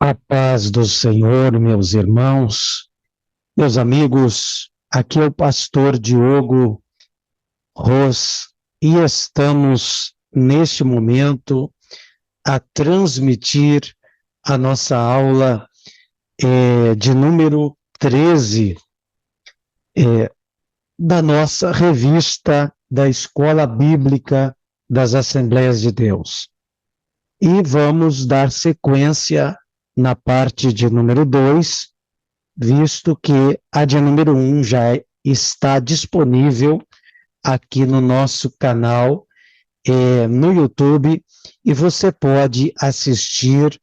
A paz do Senhor, meus irmãos, meus amigos, aqui é o pastor Diogo Ros e estamos, neste momento, a transmitir a nossa aula de número 13 da nossa revista da Escola Bíblica das Assembleias de Deus. E vamos dar sequência na parte de número 2, visto que a de número 1 já está disponível aqui no nosso canal, no YouTube, e você pode assistir,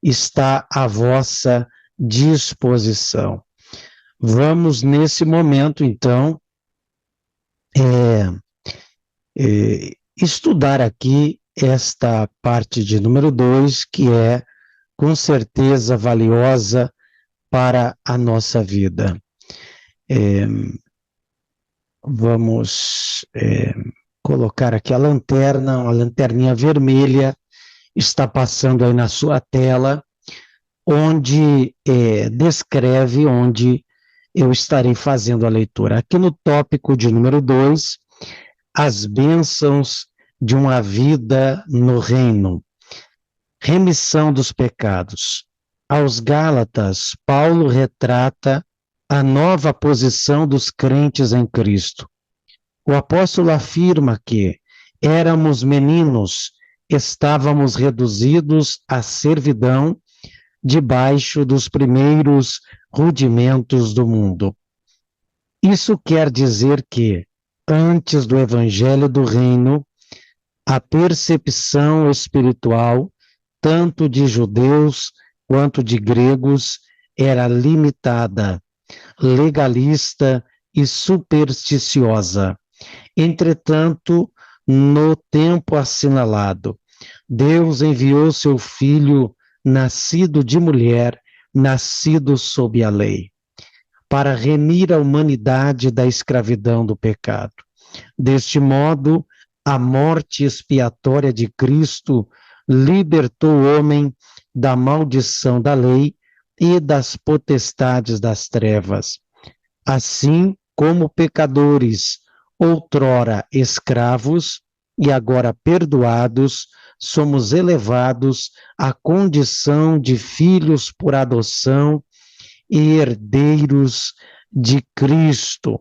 está à vossa disposição. Vamos, nesse momento, então, estudar aqui esta parte de número 2, que é, com certeza, valiosa para a nossa vida. Vamos colocar aqui a lanterna, uma lanterninha vermelha, está passando aí na sua tela, onde descreve onde eu estarei fazendo a leitura. Aqui no tópico de número 2, as bênçãos de uma vida no reino. Remissão dos pecados. Aos Gálatas, Paulo retrata a nova posição dos crentes em Cristo. O apóstolo afirma que éramos meninos, estávamos reduzidos à servidão debaixo dos primeiros rudimentos do mundo. Isso quer dizer que, antes do evangelho do reino, a percepção espiritual, tanto de judeus quanto de gregos, era limitada, legalista e supersticiosa. Entretanto, no tempo assinalado, Deus enviou seu Filho, nascido de mulher, nascido sob a lei, para remir a humanidade da escravidão do pecado. Deste modo, a morte expiatória de Cristo libertou o homem da maldição da lei e das potestades das trevas. Assim como pecadores, outrora escravos e agora perdoados, somos elevados à condição de filhos por adoção e herdeiros de Cristo.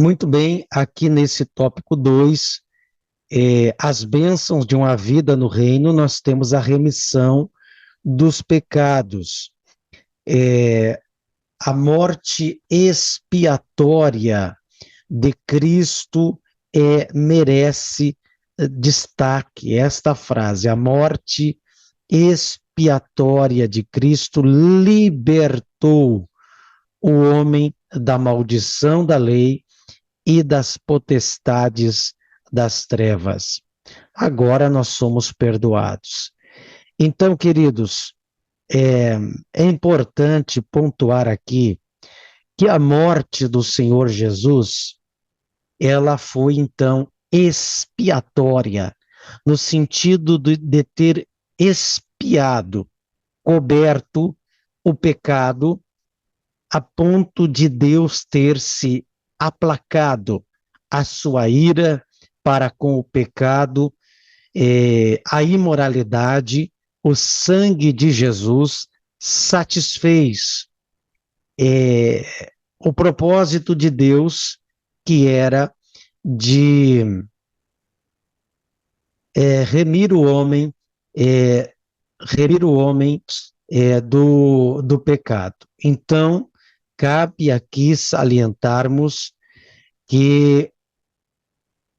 Muito bem, aqui nesse tópico 2, as bênçãos de uma vida no reino, nós temos a remissão dos pecados. A morte expiatória de Cristo merece destaque, esta frase: a morte expiatória de Cristo libertou o homem da maldição da lei e das potestades das trevas. Agora nós somos perdoados. Então, queridos, é importante pontuar aqui que a morte do Senhor Jesus, ela foi, então, expiatória, no sentido de ter expiado, coberto o pecado, a ponto de Deus ter se aplacado a sua ira para com o pecado, a imoralidade. O sangue de Jesus satisfez o propósito de Deus, que era de remir o homem, do pecado. Então, cabe aqui salientarmos que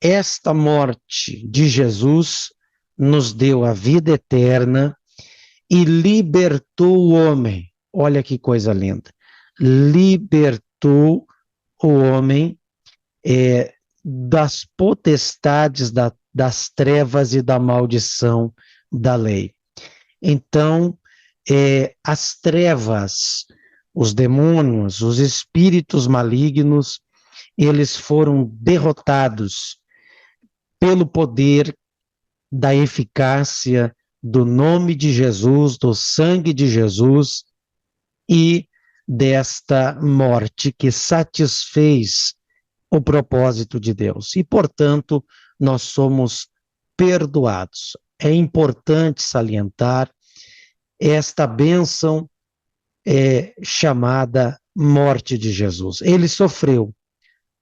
esta morte de Jesus nos deu a vida eterna e libertou o homem. Olha que coisa linda. Libertou o homem das potestades das trevas e da maldição da lei. Então, as trevas, os demônios, os espíritos malignos, eles foram derrotados pelo poder da eficácia do nome de Jesus, do sangue de Jesus e desta morte que satisfez o propósito de Deus. E, portanto, nós somos perdoados. É importante salientar esta bênção chamada morte de Jesus. Ele sofreu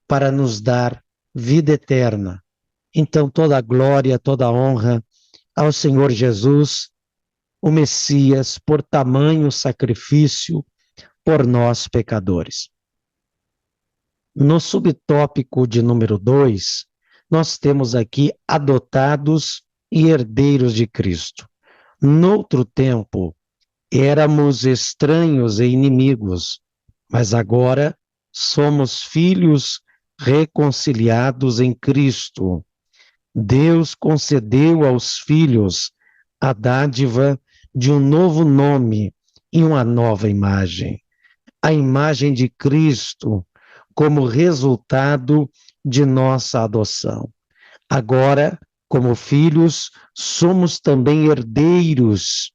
para nos dar vida eterna. Então, toda a glória, toda a honra ao Senhor Jesus, o Messias, por tamanho sacrifício por nós pecadores. No subtópico de número 2, nós temos aqui adotados e herdeiros de Cristo. Noutro tempo, éramos estranhos e inimigos, mas agora somos filhos reconciliados em Cristo. Deus concedeu aos filhos a dádiva de um novo nome e uma nova imagem. A imagem de Cristo como resultado de nossa adoção. Agora, como filhos, somos também herdeiros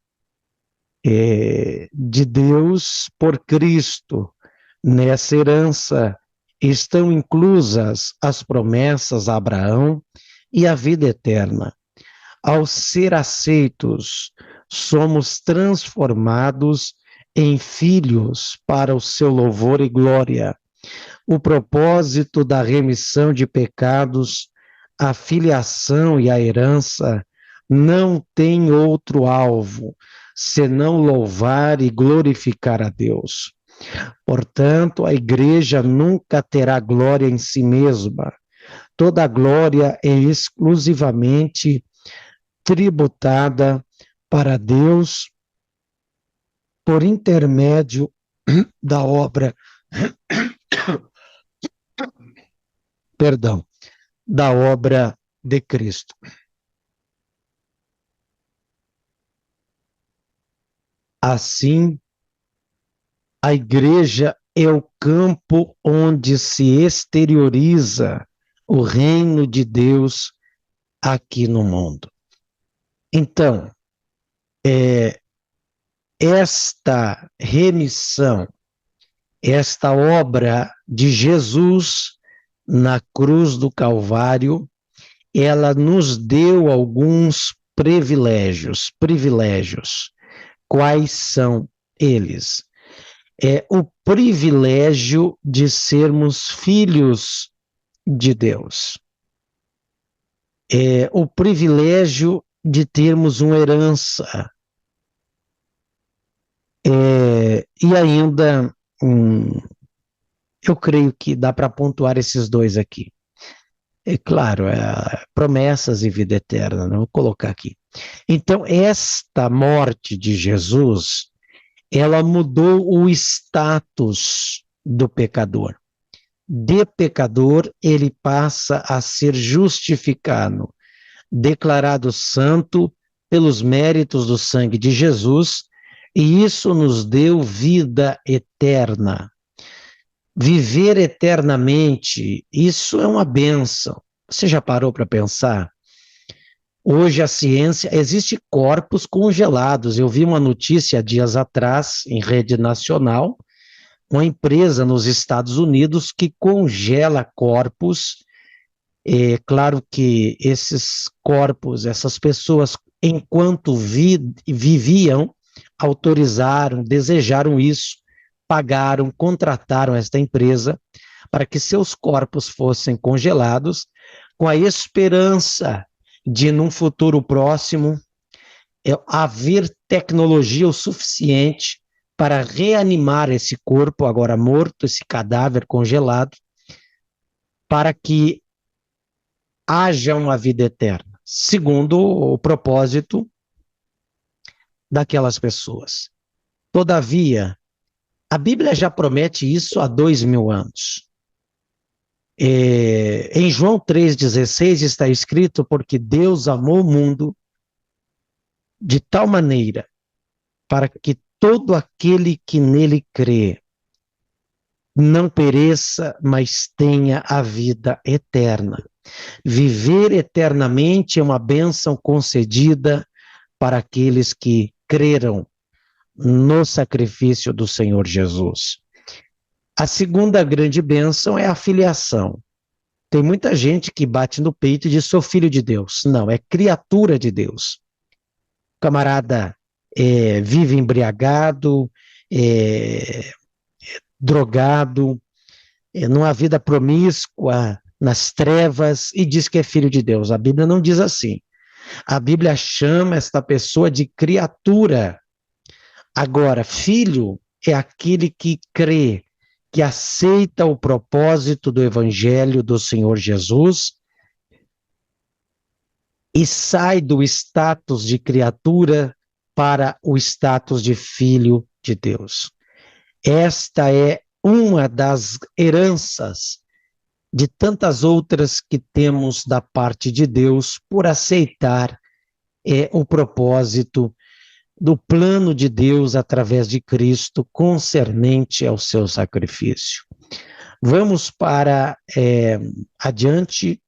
de Deus por Cristo. Nessa herança estão inclusas as promessas a Abraão e a vida eterna. Ao ser aceitos, somos transformados em filhos para o seu louvor e glória. O propósito da remissão de pecados, a filiação e a herança não tem outro alvo senão louvar e glorificar a Deus. Portanto, a igreja nunca terá glória em si mesma. Toda a glória é exclusivamente tributada para Deus por intermédio da obra, da obra de Cristo. Assim, a igreja é o campo onde se exterioriza o reino de Deus aqui no mundo. Então, esta remissão, esta obra de Jesus na cruz do Calvário, ela nos deu alguns privilégios. Quais são eles? O privilégio de sermos filhos de Deus. O privilégio de termos uma herança. E ainda, eu creio que dá para pontuar esses dois aqui. Claro, promessas e vida eterna, não vou colocar aqui. Então, esta morte de Jesus, ela mudou o status do pecador. De pecador, ele passa a ser justificado, declarado santo pelos méritos do sangue de Jesus, e isso nos deu vida eterna. Viver eternamente, isso é uma bênção. Você já parou para pensar? Hoje a ciência, existe corpos congelados. Eu vi uma notícia dias atrás, em rede nacional, uma empresa nos Estados Unidos que congela corpos. É claro que esses corpos, essas pessoas, enquanto viviam, autorizaram, desejaram isso, pagaram, contrataram esta empresa para que seus corpos fossem congelados, com a esperança de, num futuro próximo, haver tecnologia o suficiente para reanimar esse corpo agora morto, esse cadáver congelado, para que haja uma vida eterna, segundo o propósito daquelas pessoas. Todavia, a Bíblia já promete isso há 2000 anos. Em João 3,16 está escrito: porque Deus amou o mundo de tal maneira para que todo aquele que nele crê não pereça, mas tenha a vida eterna. Viver eternamente é uma bênção concedida para aqueles que creram no sacrifício do Senhor Jesus. A segunda grande bênção é a filiação. Tem muita gente que bate no peito e diz: sou filho de Deus. Não, é criatura de Deus. O camarada vive embriagado, drogado, numa vida promíscua, nas trevas, e diz que é filho de Deus. A Bíblia não diz assim. A Bíblia chama esta pessoa de criatura. Agora, filho é aquele que crê, que aceita o propósito do Evangelho do Senhor Jesus e sai do status de criatura para o status de filho de Deus. Esta é uma das heranças de tantas outras que temos da parte de Deus por aceitar o propósito do plano de Deus através de Cristo concernente ao seu sacrifício. Vamos para adiante,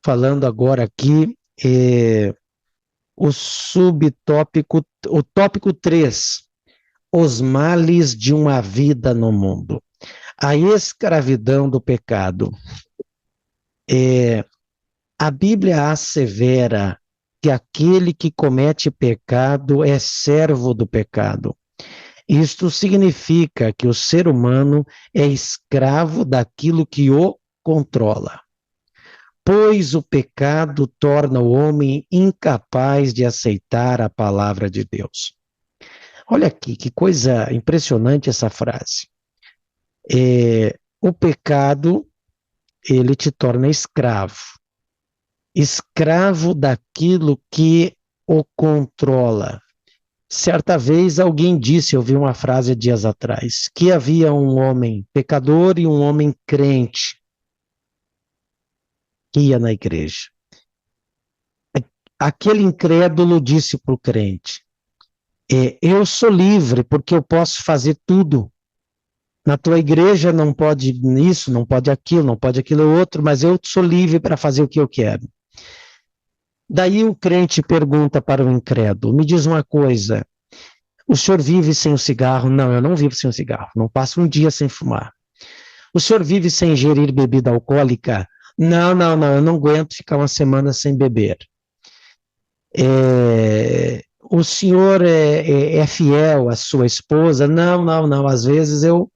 falando agora aqui o subtópico, o tópico 3, os males de uma vida no mundo. A escravidão do pecado. A Bíblia assevera que aquele que comete pecado é servo do pecado. Isto significa que o ser humano é escravo daquilo que o controla. Pois o pecado torna o homem incapaz de aceitar a palavra de Deus. Olha aqui, que coisa impressionante essa frase. O pecado, ele te torna escravo. Escravo daquilo que o controla. Certa vez alguém disse, eu vi uma frase dias atrás, que havia um homem pecador e um homem crente que ia na igreja. Aquele incrédulo disse para o crente, eu sou livre porque eu posso fazer tudo. Na tua igreja não pode isso, não pode aquilo outro, mas eu sou livre para fazer o que eu quero. Daí o crente pergunta para o incrédulo, me diz uma coisa, o senhor vive sem o cigarro? Não, eu não vivo sem o cigarro, não passo um dia sem fumar. O senhor vive sem ingerir bebida alcoólica? Não, eu não aguento ficar uma semana sem beber. O senhor é fiel à sua esposa? Não, às vezes eu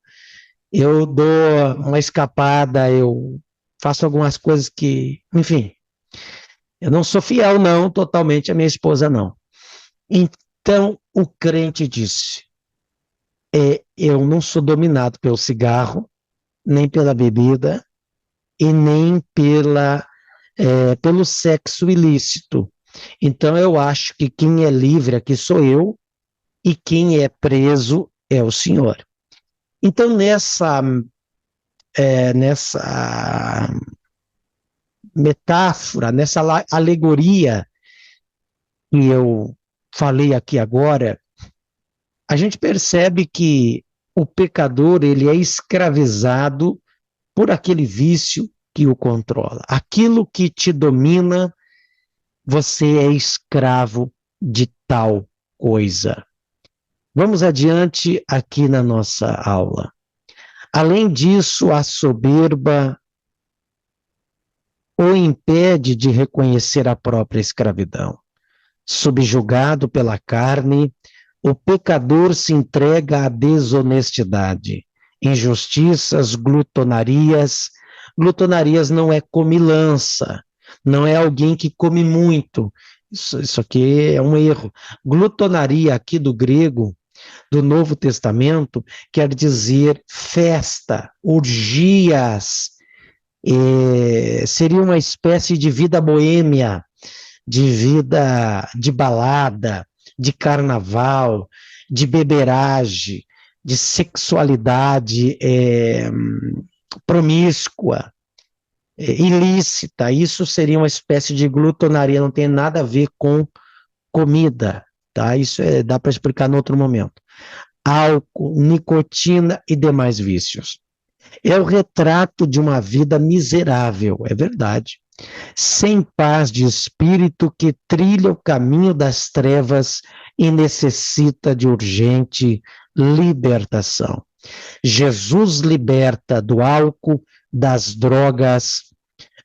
dou uma escapada, eu faço algumas coisas que, enfim, eu não sou fiel, não, totalmente à minha esposa, não. Então, o crente disse, eu não sou dominado pelo cigarro, nem pela bebida, e nem pelo sexo ilícito. Então, eu acho que quem é livre aqui sou eu, e quem é preso é o Senhor. Então, nessa metáfora, nessa alegoria que eu falei aqui agora, a gente percebe que o pecador, ele é escravizado por aquele vício que o controla. Aquilo que te domina, você é escravo de tal coisa. Vamos adiante aqui na nossa aula. Além disso, a soberba o impede de reconhecer a própria escravidão. Subjugado pela carne, o pecador se entrega à desonestidade, injustiças, glutonarias. Glutonarias não é comilança, não é alguém que come muito. Isso aqui é um erro. Glutonaria aqui do grego, do Novo Testamento, quer dizer festa, orgias, seria uma espécie de vida boêmia, de vida de balada, de carnaval, de beberagem, de sexualidade promíscua, ilícita. Isso seria uma espécie de glutonaria, não tem nada a ver com comida, tá? Isso dá para explicar em outro momento. Álcool, nicotina e demais vícios. É o retrato de uma vida miserável, é verdade, sem paz de espírito, que trilha o caminho das trevas e necessita de urgente libertação. Jesus liberta do álcool, das drogas,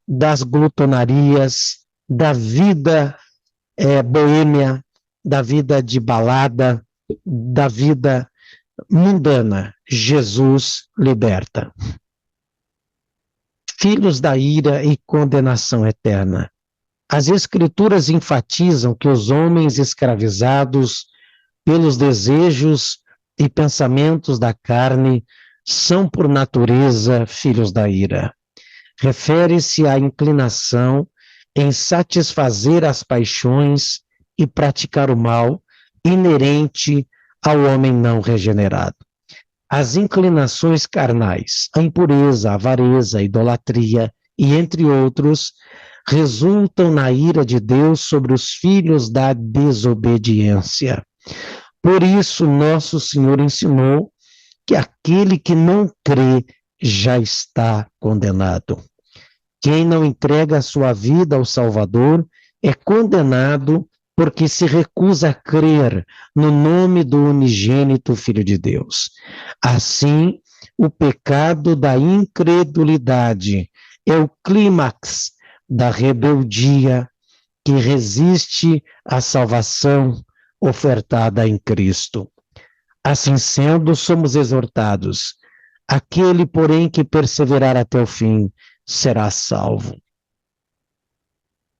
das glutonarias, da vida boêmia, da vida de balada, da vida mundana. Jesus liberta. Filhos da ira e condenação eterna. As Escrituras enfatizam que os homens escravizados pelos desejos e pensamentos da carne são, por natureza, filhos da ira. Refere-se à inclinação em satisfazer as paixões e praticar o mal inerente ao homem não regenerado. As inclinações carnais, a impureza, a avareza, a idolatria e entre outros, resultam na ira de Deus sobre os filhos da desobediência. Por isso, nosso Senhor ensinou que aquele que não crê já está condenado. Quem não entrega a sua vida ao Salvador é condenado porque se recusa a crer no nome do unigênito Filho de Deus. Assim, o pecado da incredulidade é o clímax da rebeldia que resiste à salvação ofertada em Cristo. Assim sendo, somos exortados: aquele, porém, que perseverar até o fim será salvo.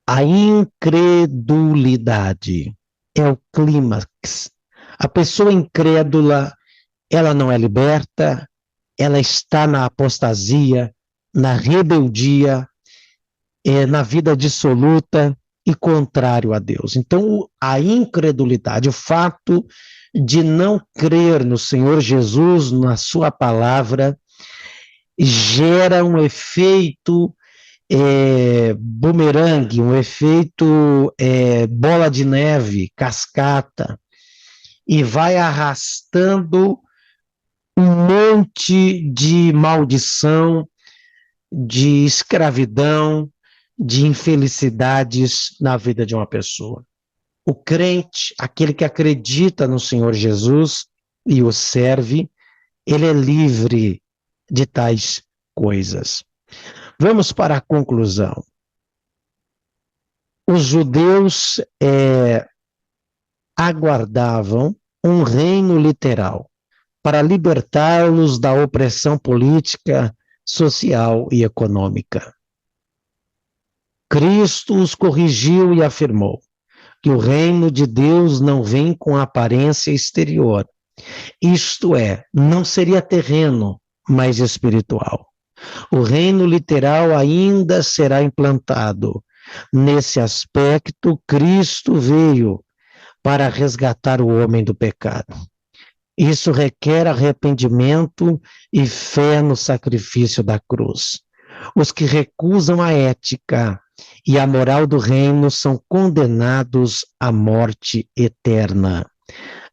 A incredulidade é o clímax. A pessoa incrédula, ela não é liberta, ela está na apostasia, na rebeldia, na vida dissoluta e contrário a Deus. Então, a incredulidade, o fato de não crer no Senhor Jesus, na sua palavra, gera um efeito bumerangue, um efeito bola de neve, cascata, e vai arrastando um monte de maldição, de escravidão, de infelicidades na vida de uma pessoa. O crente, aquele que acredita no Senhor Jesus e o serve, ele é livre de tais coisas. Vamos para a conclusão. Os judeus aguardavam um reino literal para libertá-los da opressão política, social e econômica. Cristo os corrigiu e afirmou que o reino de Deus não vem com aparência exterior. Isto é, não seria terreno, mas espiritual. O reino literal ainda será implantado. Nesse aspecto, Cristo veio para resgatar o homem do pecado. Isso requer arrependimento e fé no sacrifício da cruz. Os que recusam a ética e a moral do reino são condenados à morte eterna.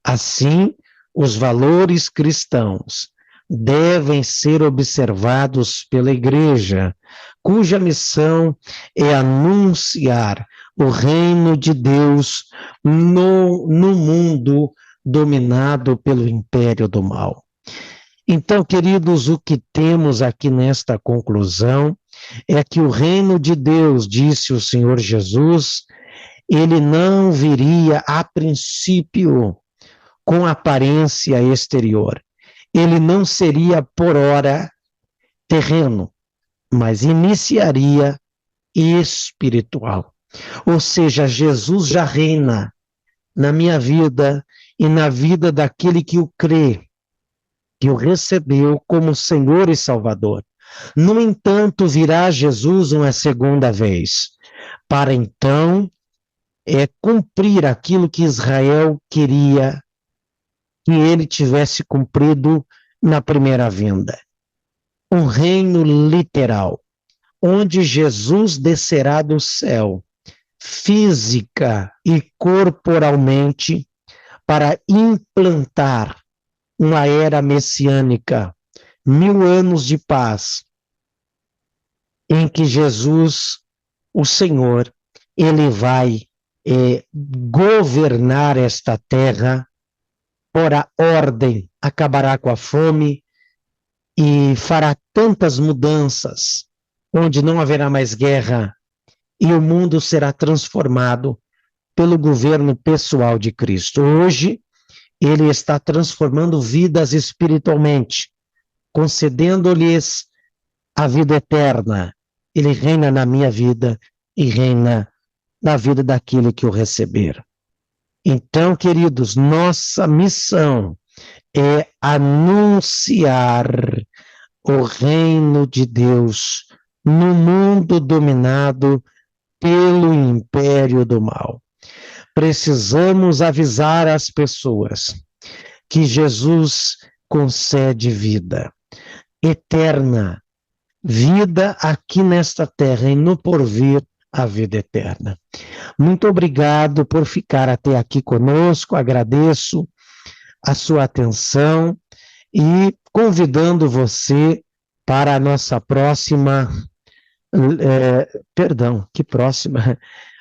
Assim, os valores cristãos devem ser observados pela Igreja, cuja missão é anunciar o reino de Deus no mundo dominado pelo império do mal. Então, queridos, o que temos aqui nesta conclusão é que o reino de Deus, disse o Senhor Jesus, ele não viria a princípio com aparência exterior. Ele não seria por hora terreno, mas iniciaria espiritual. Ou seja, Jesus já reina na minha vida e na vida daquele que o crê, que o recebeu como Senhor e Salvador. No entanto, virá Jesus uma segunda vez, para então cumprir aquilo que Israel queria que ele tivesse cumprido na primeira vinda. Um reino literal, onde Jesus descerá do céu, física e corporalmente, para implantar uma era messiânica 1000 anos de paz, em que Jesus, o Senhor, ele vai governar esta terra, porá ordem, acabará com a fome e fará tantas mudanças, onde não haverá mais guerra e o mundo será transformado pelo governo pessoal de Cristo. Hoje, ele está transformando vidas espiritualmente, concedendo-lhes a vida eterna. Ele reina na minha vida e reina na vida daquele que o receber. Então, queridos, nossa missão é anunciar o reino de Deus no mundo dominado pelo império do mal. Precisamos avisar as pessoas que Jesus concede vida eterna, vida aqui nesta terra e no porvir a vida eterna. Muito obrigado por ficar até aqui conosco, agradeço a sua atenção e convidando você para a nossa próxima,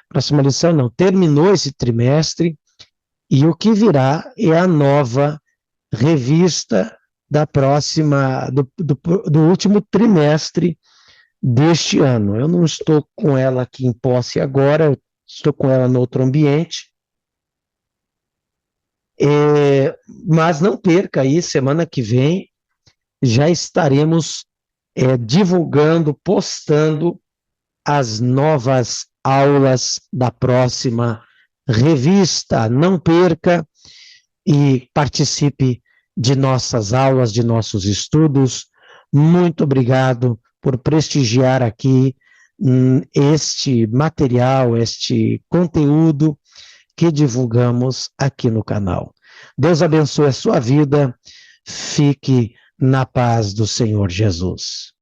próxima lição não, terminou esse trimestre e o que virá é a nova revista da próxima, do último trimestre deste ano. Eu não estou com ela aqui em posse agora, eu estou com ela no outro ambiente. Mas não perca aí, semana que vem já estaremos divulgando, postando as novas aulas da próxima revista. Não perca e participe de nossas aulas, de nossos estudos. Muito obrigado por prestigiar aqui este material, este conteúdo que divulgamos aqui no canal. Deus abençoe a sua vida, fique na paz do Senhor Jesus.